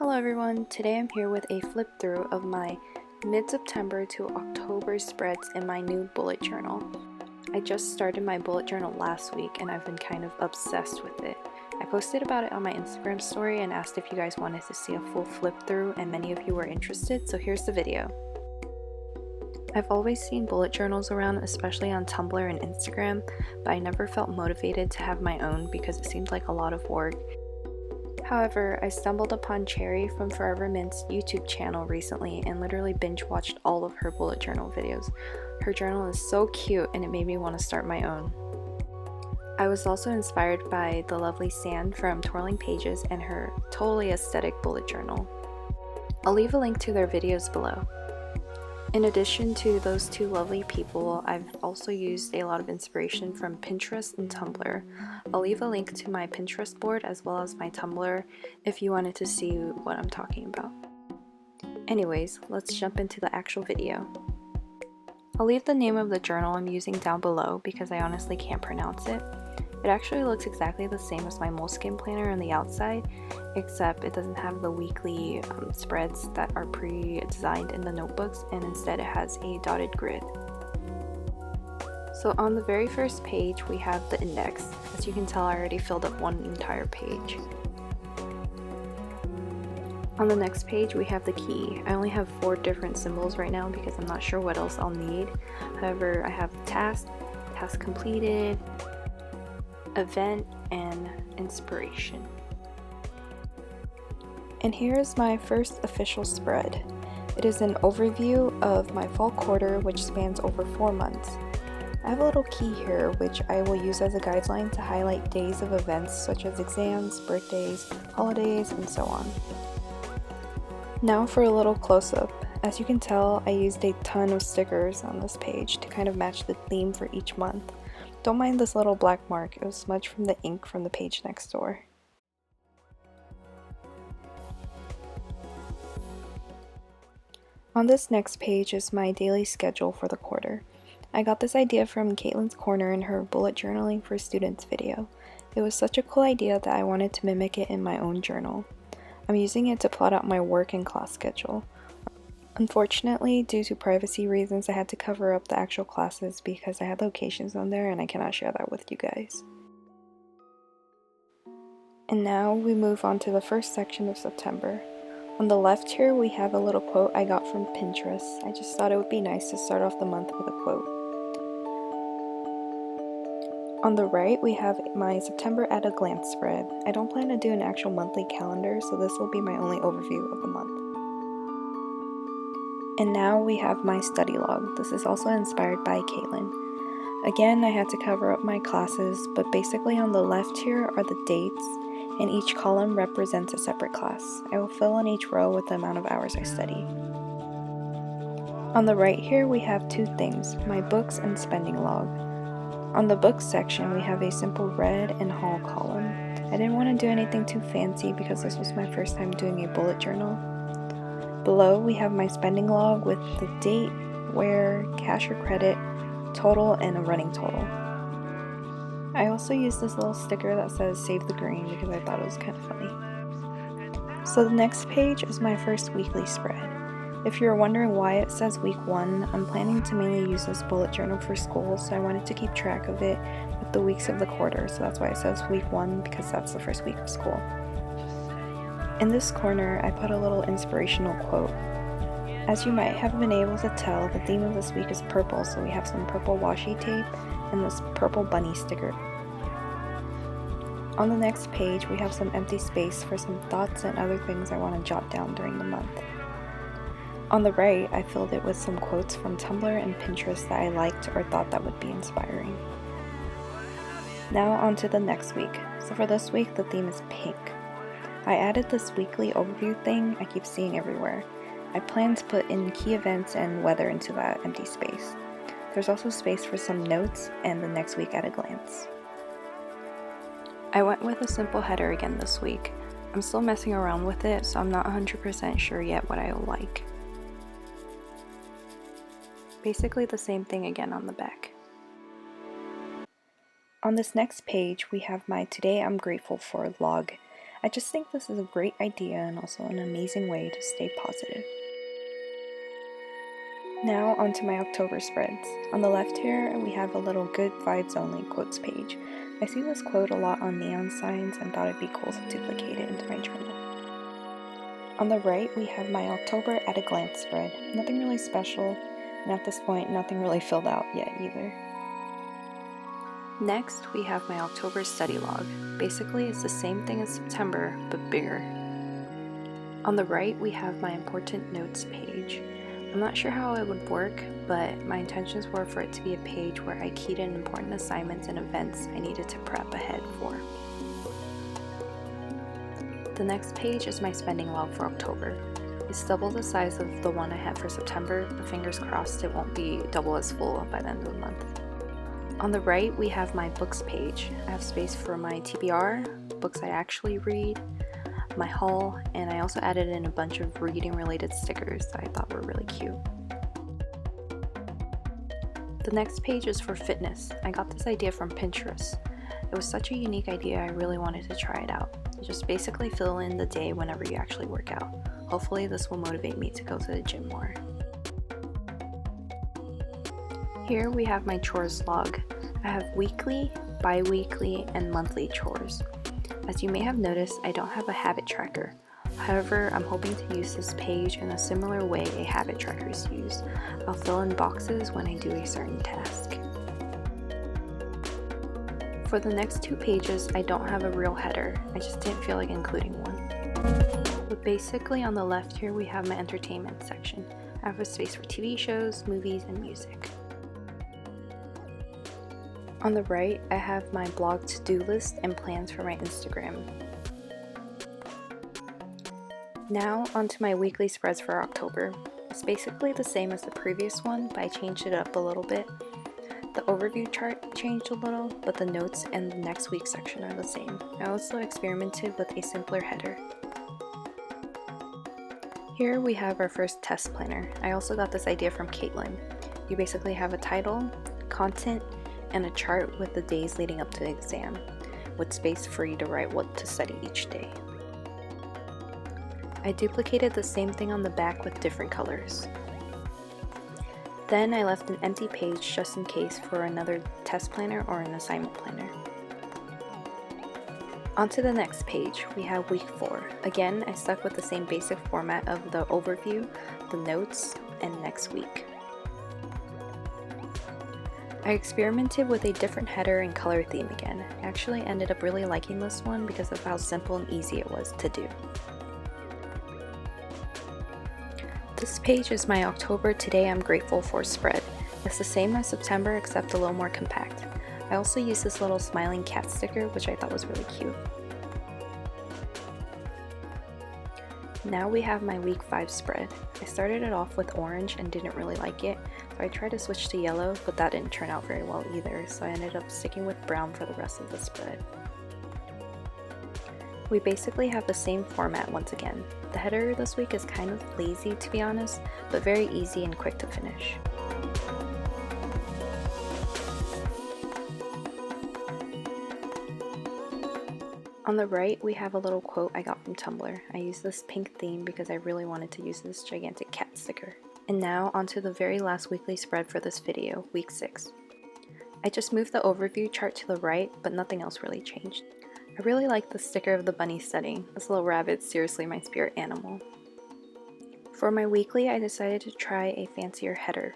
Hello everyone, today I'm here with a flip through of my mid-September to October spreads in my new bullet journal. I just started my bullet journal last week and I've been kind of obsessed with it. I posted about it on my Instagram story and asked if you guys wanted to see a full flip through, and many of you were interested, so here's the video. I've always seen bullet journals around, especially on Tumblr and Instagram, but I never felt motivated to have my own because it seemed like a lot of work. However, I stumbled upon Cherry from Forever Mint's YouTube channel recently and literally binge watched all of her bullet journal videos. Her journal is so cute and it made me want to start my own. I was also inspired by the lovely Sand from Twirling Pages and her totally aesthetic bullet journal. I'll leave a link to their videos below. In addition to those two lovely people, I've also used a lot of inspiration from Pinterest and Tumblr. I'll leave a link to my Pinterest board as well as my Tumblr if you wanted to see what I'm talking about. Anyways, let's jump into the actual video. I'll leave the name of the journal I'm using down below because I honestly can't pronounce it. It actually looks exactly the same as my Moleskine planner on the outside, except it doesn't have the weekly spreads that are pre-designed in the notebooks, and instead it has a dotted grid. So on the very first page we have the index. As you can tell, I already filled up one entire page. On the next page we have the key. I only have 4 different symbols right now because I'm not sure what else I'll need. However, I have task, task completed, event, and inspiration. And here is my first official spread. It is an overview of my fall quarter, which spans over 4 months. I have a little key here which I will use as a guideline to highlight days of events such as exams, birthdays, holidays, and so on. Now for a little close-up. As you can tell, I used a ton of stickers on this page to kind of match the theme for each month. Don't mind this little black mark, it was smudged from the ink from the page next door. On this next page is my daily schedule for the quarter. I got this idea from Caitlin's Corner in her Bullet Journaling for Students video. It was such a cool idea that I wanted to mimic it in my own journal. I'm using it to plot out my work and class schedule. Unfortunately, due to privacy reasons, I had to cover up the actual classes because I had locations on there and I cannot share that with you guys. And now we move on to the first section of September. On the left here we have a little quote I got from Pinterest. I just thought it would be nice to start off the month with a quote. On the right we have my September at a glance spread. I don't plan to do an actual monthly calendar, so this will be my only overview of the month. And now we have my study log. This is also inspired by Caitlin. Again, I had to cover up my classes, but basically on the left here are the dates, and each column represents a separate class. I will fill in each row with the amount of hours I study. On the right here we have 2 things, my books and spending log. On the books section we have a simple read and haul column. I didn't want to do anything too fancy because this was my first time doing a bullet journal. Below we have my spending log with the date, where, cash or credit, total, and a running total. I also used this little sticker that says save the green because I thought it was kind of funny. So the next page is my first weekly spread. If you're wondering why it says week 1, I'm planning to mainly use this bullet journal for school, so I wanted to keep track of it with the weeks of the quarter, so that's why it says week 1 because that's the first week of school. In this corner, I put a little inspirational quote. As you might have been able to tell, the theme of this week is purple, so we have some purple washi tape and this purple bunny sticker. On the next page, we have some empty space for some thoughts and other things I want to jot down during the month. On the right, I filled it with some quotes from Tumblr and Pinterest that I liked or thought that would be inspiring. Now on to the next week. So for this week, the theme is pink. I added this weekly overview thing I keep seeing everywhere. I plan to put in key events and weather into that empty space. There's also space for some notes and the next week at a glance. I went with a simple header again this week. I'm still messing around with it, so I'm not 100% sure yet what I will like. Basically the same thing again on the back. On this next page we have my Today I'm Grateful For log. I just think this is a great idea and also an amazing way to stay positive. Now onto my October spreads. On the left here, we have a little good vibes only quotes page. I see this quote a lot on neon signs and thought it'd be cool to duplicate it into my journal. On the right, we have my October at a glance spread. Nothing really special, and at this point, nothing really filled out yet either. Next, we have my October study log. Basically, it's the same thing as September, but bigger. On the right, we have my important notes page. I'm not sure how it would work, but my intentions were for it to be a page where I keyed in important assignments and events I needed to prep ahead for. The next page is my spending log for October. It's double the size of the one I had for September, but fingers crossed it won't be double as full by the end of the month. On the right, we have my books page. I have space for my TBR, books I actually read, my haul, and I also added in a bunch of reading related stickers that I thought were really cute. The next page is for fitness. I got this idea from Pinterest. It was such a unique idea, I really wanted to try it out. Just basically fill in the day whenever you actually work out. Hopefully this will motivate me to go to the gym more. Here we have my chores log. I have weekly, bi-weekly, and monthly chores. As you may have noticed, I don't have a habit tracker. However, I'm hoping to use this page in a similar way a habit tracker is used. I'll fill in boxes when I do a certain task. For the next two pages, I don't have a real header. I just didn't feel like including one. But basically on the left here, we have my entertainment section. I have a space for TV shows, movies, and music. On the right, I have my blog to-do list and plans for my Instagram. Now onto my weekly spreads for October. It's basically the same as the previous one, but I changed it up a little bit. The overview chart changed a little, but the notes and the next week section are the same. I also experimented with a simpler header. Here we have our first test planner. I also got this idea from Caitlin. You basically have a title, content, and a chart with the days leading up to the exam, with space for you to write what to study each day. I duplicated the same thing on the back with different colors. Then I left an empty page just in case for another test planner or an assignment planner. On to the next page, we have week 4. Again, I stuck with the same basic format of the overview, the notes, and next week. I experimented with a different header and color theme again. I actually ended up really liking this one because of how simple and easy it was to do. This page is my October Today I'm Grateful For spread. It's the same as September except a little more compact. I also used this little smiling cat sticker, which I thought was really cute. Now we have my week 5 spread. I started it off with orange and didn't really like it, so I tried to switch to yellow, but that didn't turn out very well either, so I ended up sticking with brown for the rest of the spread. We basically have the same format once again. The header this week is kind of lazy to be honest, but very easy and quick to finish. On the right, we have a little quote I got from Tumblr. I used this pink theme because I really wanted to use this gigantic cat sticker. And now onto the very last weekly spread for this video, week 6. I just moved the overview chart to the right, but nothing else really changed. I really like the sticker of the bunny studying. This little rabbit's seriously my spirit animal. For my weekly, I decided to try a fancier header,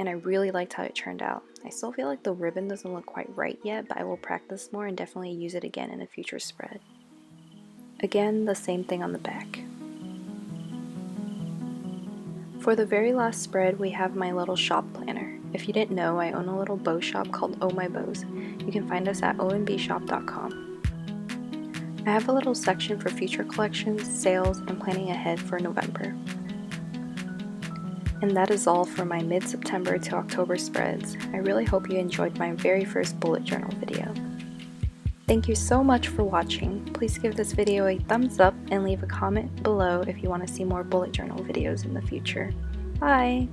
and I really liked how it turned out. I still feel like the ribbon doesn't look quite right yet, but I will practice more and definitely use it again in a future spread. Again, the same thing on the back. For the very last spread, we have my little shop planner. If you didn't know, I own a little bow shop called Oh My Bows. You can find us at onbshop.com. I have a little section for future collections, sales, and planning ahead for November. And that is all for my mid-September to October spreads. I really hope you enjoyed my very first bullet journal video. Thank you so much for watching. Please give this video a thumbs up and leave a comment below if you want to see more bullet journal videos in the future. Bye!